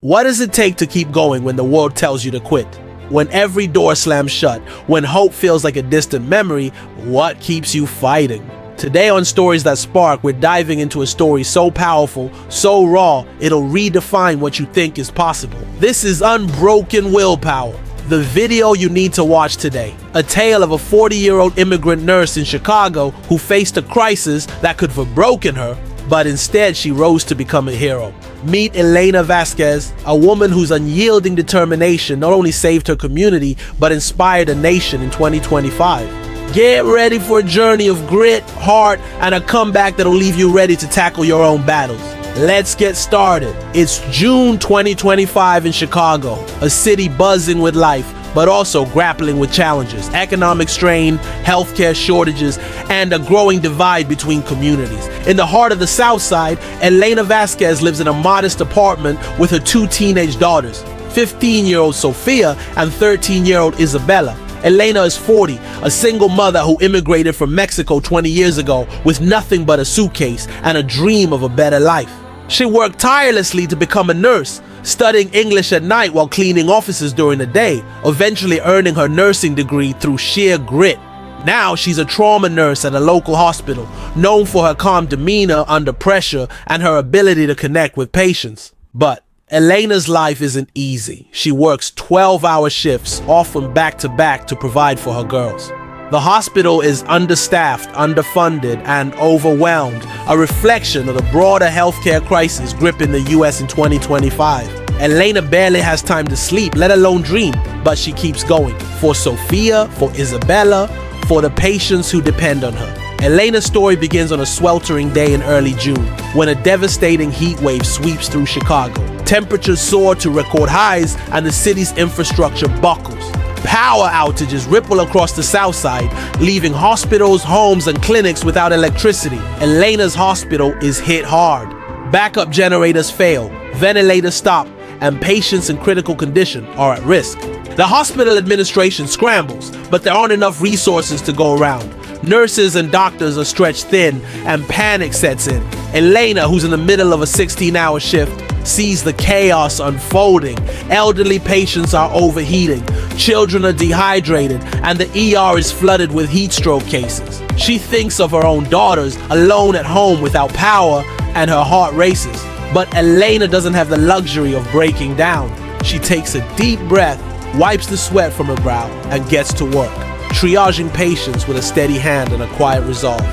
What does it take to keep going when the world tells you to quit? When every door slams shut, when hope feels like a distant memory, what keeps you fighting? Today on Stories That Spark, we're diving into a story so powerful, so raw, it'll redefine what you think is possible. This is Unbroken Willpower, the video you need to watch today. A tale of a 40-year-old immigrant nurse in Chicago who faced a crisis that could have broken her, but instead she rose to become a hero. Meet Elena Vasquez, a woman whose unyielding determination not only saved her community, but inspired a nation in 2025. Get ready for a journey of grit, heart, and a comeback that'll leave you ready to tackle your own battles. Let's get started. It's June 2025 in Chicago, a city buzzing with life, but also grappling with challenges, economic strain, healthcare shortages, and a growing divide between communities. In the heart of the South Side, Elena Vasquez lives in a modest apartment with her two teenage daughters, 15-year-old Sophia and 13-year-old Isabella. Elena is 40, a single mother who immigrated from Mexico 20 years ago with nothing but a suitcase and a dream of a better life. She worked tirelessly to become a nurse, studying English at night while cleaning offices during the day, eventually earning her nursing degree through sheer grit. Now she's a trauma nurse at a local hospital, known for her calm demeanor under pressure and her ability to connect with patients. But Elena's life isn't easy. She works 12-hour shifts, often back-to-back, to provide for her girls. The hospital is understaffed, underfunded, and overwhelmed, a reflection of the broader healthcare crisis gripping the US in 2025. Elena barely has time to sleep, let alone dream, but she keeps going. For Sophia, for Isabella, for the patients who depend on her. Elena's story begins on a sweltering day in early June, when a devastating heat wave sweeps through Chicago. Temperatures soar to record highs, and the city's infrastructure buckles. Power outages ripple across the South Side, leaving hospitals, homes, and clinics without electricity. Elena's hospital is hit hard. Backup generators fail, ventilators stop, and patients in critical condition are at risk. The hospital administration scrambles, but there aren't enough resources to go around. Nurses and doctors are stretched thin, and panic sets in. Elena, who's in the middle of a 16-hour shift, sees the chaos unfolding. Elderly patients are overheating, children are dehydrated, and the ER is flooded with heat stroke cases. She thinks of her own daughters, alone at home without power, and her heart races. But Elena doesn't have the luxury of breaking down. She takes a deep breath, wipes the sweat from her brow, and gets to work, triaging patients with a steady hand and a quiet resolve.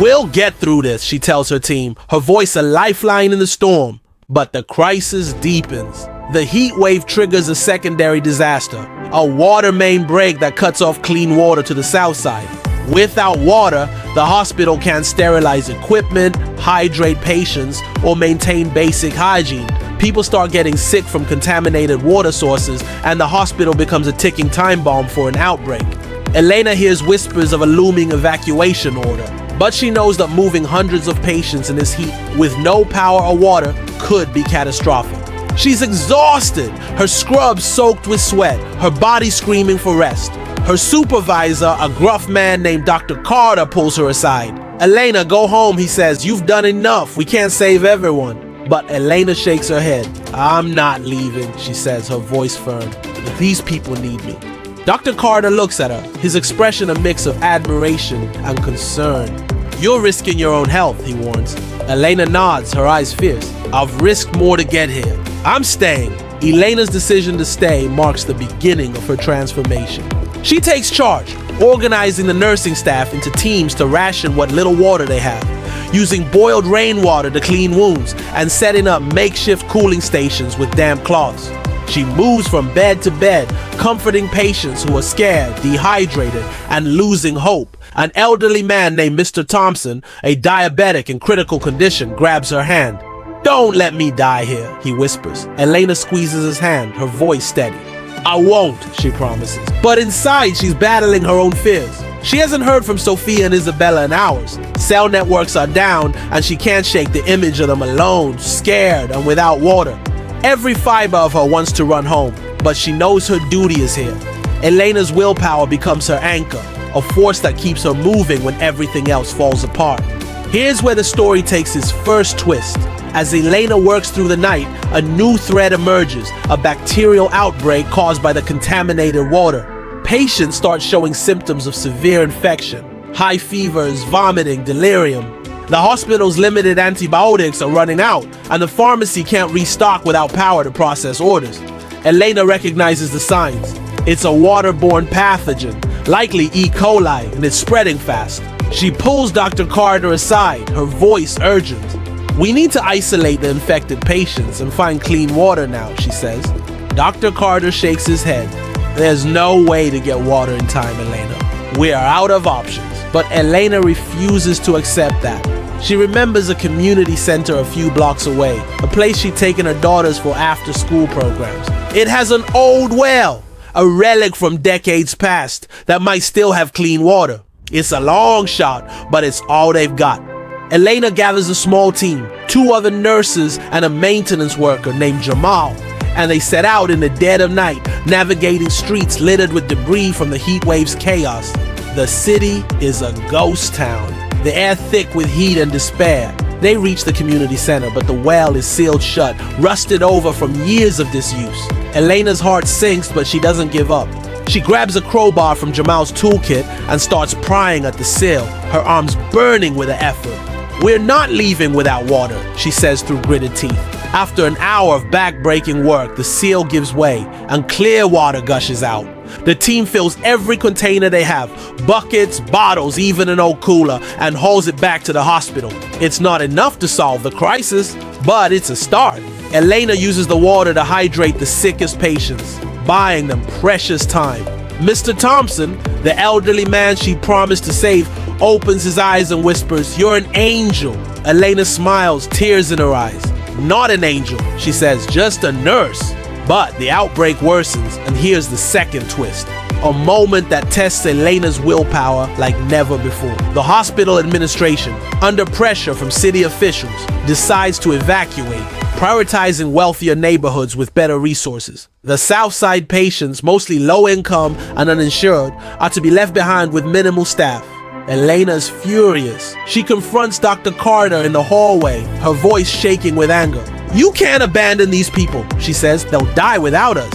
"We'll get through this," she tells her team, her voice a lifeline in the storm. But the crisis deepens. The heat wave triggers a secondary disaster, a water main break that cuts off clean water to the South Side. Without water, the hospital can't sterilize equipment, hydrate patients, or maintain basic hygiene. People start getting sick from contaminated water sources, and the hospital becomes a ticking time bomb for an outbreak. Elena hears whispers of a looming evacuation order, but she knows that moving hundreds of patients in this heat with no power or water could be catastrophic. She's exhausted, her scrubs soaked with sweat, her body screaming for rest. Her supervisor, a gruff man named Dr. Carter, pulls her aside. "Elena, go home," he says. "You've done enough. We can't save everyone." But Elena shakes her head. "I'm not leaving," she says, her voice firm. "These people need me." Dr. Carter looks at her, his expression a mix of admiration and concern. "You're risking your own health," he warns. Elena nods, her eyes fierce. "I've risked more to get here. I'm staying." Elena's decision to stay marks the beginning of her transformation. She takes charge, organizing the nursing staff into teams to ration what little water they have, using boiled rainwater to clean wounds, and setting up makeshift cooling stations with damp cloths. She moves from bed to bed, comforting patients who are scared, dehydrated, and losing hope. An elderly man named Mr. Thompson, a diabetic in critical condition, grabs her hand. "Don't let me die here," he whispers. Elena squeezes his hand, her voice steady. "I won't," she promises. But inside, she's battling her own fears. She hasn't heard from Sophia and Isabella in hours. Cell networks are down, and she can't shake the image of them alone, scared, and without water. Every fiber of her wants to run home, but she knows her duty is here. Elena's willpower becomes her anchor, a force that keeps her moving when everything else falls apart. Here's where the story takes its first twist. As Elena works through the night, a new threat emerges, a bacterial outbreak caused by the contaminated water. Patients start showing symptoms of severe infection, high fevers, vomiting, delirium. The hospital's limited antibiotics are running out, and the pharmacy can't restock without power to process orders. Elena recognizes the signs. It's a waterborne pathogen, likely E. coli, and it's spreading fast. She pulls Dr. Carter aside, her voice urgent. "We need to isolate the infected patients and find clean water now," she says. Dr. Carter shakes his head. "There's no way to get water in time, Elena. We are out of options." But Elena refuses to accept that. She remembers a community center a few blocks away, a place she'd taken her daughters for after-school programs. It has an old well, a relic from decades past that might still have clean water. It's a long shot, but it's all they've got. Elena gathers a small team, 2 other nurses and a maintenance worker named Jamal, and they set out in the dead of night, navigating streets littered with debris from the heat wave's chaos. The city is a ghost town, the air thick with heat and despair. They reach the community center, but the well is sealed shut, rusted over from years of disuse. Elena's heart sinks, but she doesn't give up. She grabs a crowbar from Jamal's toolkit and starts prying at the sill, her arms burning with the effort. "We're not leaving without water," she says through gritted teeth. After an hour of back-breaking work, the seal gives way and clear water gushes out. The team fills every container they have, buckets, bottles, even an old cooler, and hauls it back to the hospital. It's not enough to solve the crisis, but it's a start. Elena uses the water to hydrate the sickest patients, buying them precious time. Mr. Thompson, the elderly man she promised to save, opens his eyes and whispers, "You're an angel." Elena smiles, tears in her eyes. "Not an angel," she says, "just a nurse." But the outbreak worsens, and here's the second twist. A moment that tests Elena's willpower like never before. The hospital administration, under pressure from city officials, decides to evacuate, prioritizing wealthier neighborhoods with better resources. The South Side patients, mostly low income and uninsured, are to be left behind with minimal staff. Elena's furious. She confronts Dr. Carter in the hallway, her voice shaking with anger. "You can't abandon these people," she says. "They'll die without us."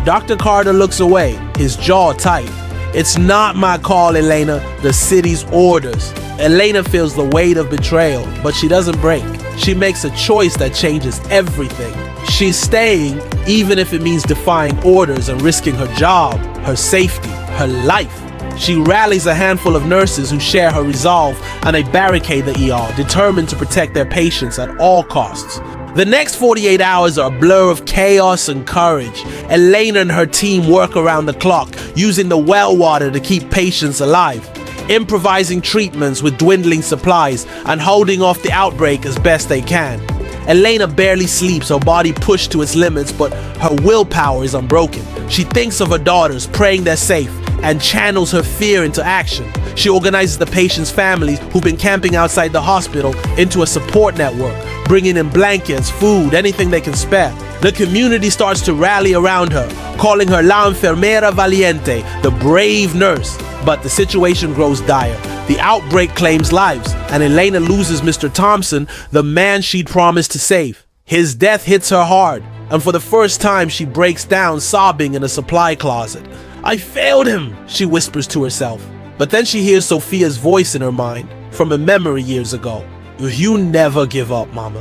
Dr. Carter looks away, his jaw tight. "It's not my call, Elena. The city's orders." Elena feels the weight of betrayal, but she doesn't break. She makes a choice that changes everything. She's staying, even if it means defying orders and risking her job, her safety, her life. She rallies a handful of nurses who share her resolve, and they barricade the ER, determined to protect their patients at all costs. The next 48 hours are a blur of chaos and courage. Elena and her team work around the clock, using the well water to keep patients alive, improvising treatments with dwindling supplies, and holding off the outbreak as best they can. Elena barely sleeps, her body pushed to its limits, but her willpower is unbroken. She thinks of her daughters, praying they're safe, and channels her fear into action. She organizes the patients' families who've been camping outside the hospital into a support network, bringing in blankets, food, anything they can spare. The community starts to rally around her, calling her La Enfermera Valiente, the brave nurse. But the situation grows dire. The outbreak claims lives, and Elena loses Mr. Thompson, the man she'd promised to save. His death hits her hard, and for the first time she breaks down sobbing in a supply closet. "I failed him," she whispers to herself. But then she hears Sophia's voice in her mind, from a memory years ago. "You never give up, Mama."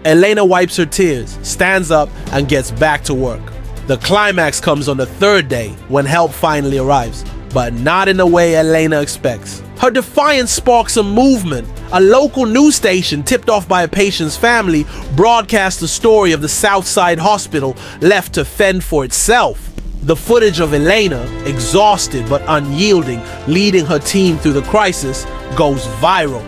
Elena wipes her tears, stands up, and gets back to work. The climax comes on the 3rd day, when help finally arrives, but not in the way Elena expects. Her defiance sparks a movement. A local news station, tipped off by a patient's family, broadcasts the story of the Southside Hospital left to fend for itself. The footage of Elena, exhausted but unyielding, leading her team through the crisis, goes viral.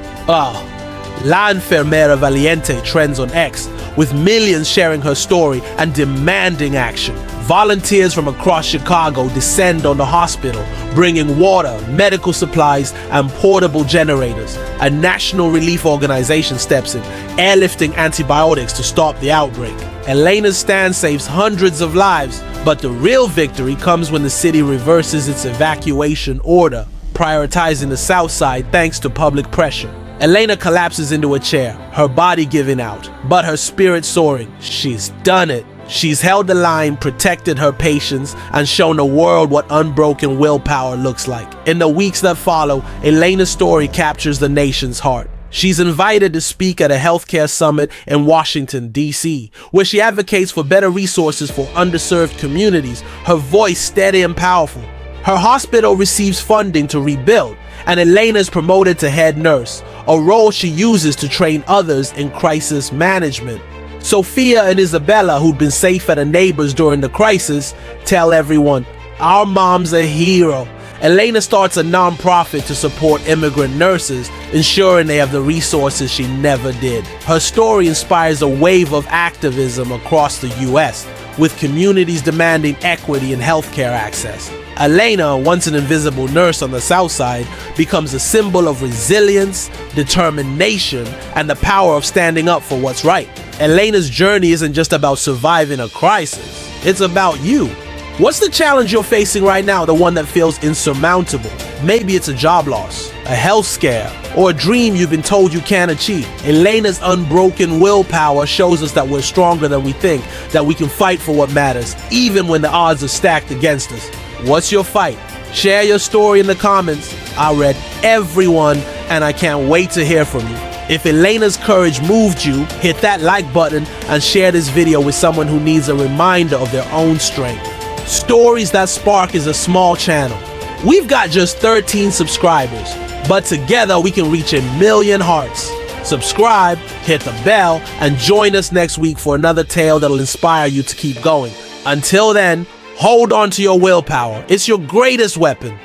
La Enfermera Valiente trends on X, with millions sharing her story and demanding action. Volunteers from across Chicago descend on the hospital, bringing water, medical supplies, and portable generators. A national relief organization steps in, airlifting antibiotics to stop the outbreak. Elena's stand saves hundreds of lives, but the real victory comes when the city reverses its evacuation order, prioritizing the South Side thanks to public pressure. Elena collapses into a chair, her body giving out, but her spirit soaring. She's done it. She's held the line, protected her patients, and shown the world what unbroken willpower looks like. In the weeks that follow, Elena's story captures the nation's heart. She's invited to speak at a healthcare summit in Washington, D.C., where she advocates for better resources for underserved communities, her voice steady and powerful. Her hospital receives funding to rebuild, and Elena is promoted to head nurse, a role she uses to train others in crisis management. Sophia and Isabella, who'd been safe at a neighbor's during the crisis, tell everyone, "Our mom's a hero." Elena starts a nonprofit to support immigrant nurses, ensuring they have the resources she never did. Her story inspires a wave of activism across the U.S., with communities demanding equity in healthcare access. Elena, once an invisible nurse on the South Side, becomes a symbol of resilience, determination, and the power of standing up for what's right. Elena's journey isn't just about surviving a crisis, it's about you. What's the challenge you're facing right now, the one that feels insurmountable? Maybe it's a job loss, a health scare, or a dream you've been told you can't achieve. Elena's unbroken willpower shows us that we're stronger than we think, that we can fight for what matters, even when the odds are stacked against us. What's your fight? Share your story in the comments. I read everyone, and I can't wait to hear from you. If Elena's courage moved you, hit that like button and share this video with someone who needs a reminder of their own strength. Stories That Spark is a small channel. We've got just 13 subscribers, but together we can reach 1 million hearts. Subscribe, hit the bell, and join us next week for another tale that'll inspire you to keep going. Until then, hold on to your willpower. It's your greatest weapon.